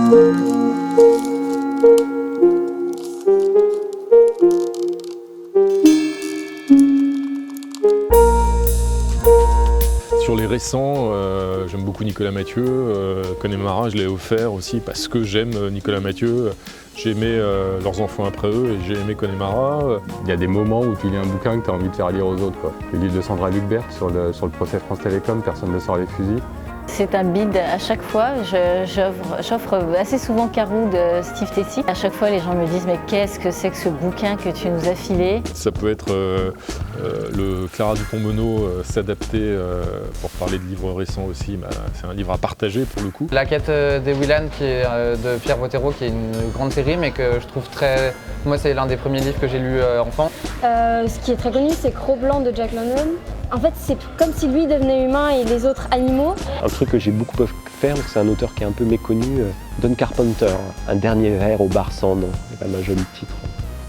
Sur les récents, j'aime beaucoup Nicolas Mathieu. Connemara, je l'ai offert aussi parce que j'aime Nicolas Mathieu. J'ai aimé Leurs enfants après eux et j'ai aimé Connemara. Il y a des moments où tu lis un bouquin que tu as envie de faire lire aux autres, quoi. Le livre de Sandra Lucbert sur le procès France Télécom, personne ne sort les fusils. C'est un bide à chaque fois. J'offre assez souvent Carou de Steve Tessie. À chaque fois, les gens me disent « Mais qu'est-ce que c'est que ce bouquin que tu nous as filé ?» Ça peut être le Clara Dupont-Moreau s'adapter pour parler de livres récents aussi. C'est un livre à partager pour le coup. La quête des Willan qui est de Pierre Bottero, qui est une grande série mais que je trouve très... Moi c'est l'un des premiers livres que j'ai lu enfant. Ce qui est très connu, c'est Cro-Blanc de Jack London. En fait, c'est comme si lui devenait humain et les autres animaux. Un truc que j'ai beaucoup offert, c'est un auteur qui est un peu méconnu, Don Carpenter, Un dernier verre au bar sans nom. C'est quand même un joli titre.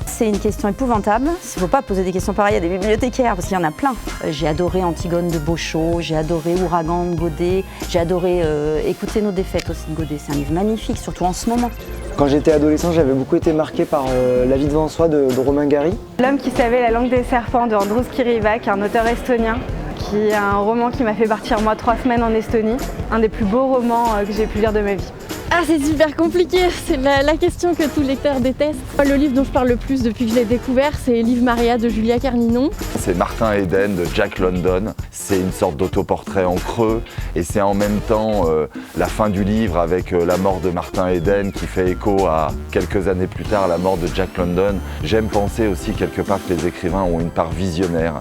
C'est une question épouvantable. Il ne faut pas poser des questions pareilles à des bibliothécaires parce qu'il y en a plein. J'ai adoré Antigone de Beauchot, j'ai adoré Ouragan de Godet, j'ai adoré Écouter nos défaites aussi de Godet. C'est un livre magnifique, surtout en ce moment. Quand j'étais adolescent, j'avais beaucoup été marqué par La vie devant soi de Romain Gary. L'homme qui savait la langue des serpents de Andrus Kirivak, un auteur estonien, qui est un roman qui m'a fait partir moi 3 semaines en Estonie. Un des plus beaux romans que j'ai pu lire de ma vie. Ah, c'est super compliqué, c'est la question que tout lecteur déteste. Le livre dont je parle le plus depuis que je l'ai découvert, c'est Livre Maria de Julia Carninon. C'est Martin Eden de Jack London. C'est une sorte d'autoportrait en creux et c'est en même temps la fin du livre avec la mort de Martin Eden qui fait écho à quelques années plus tard la mort de Jack London. J'aime penser aussi quelque part que les écrivains ont une part visionnaire.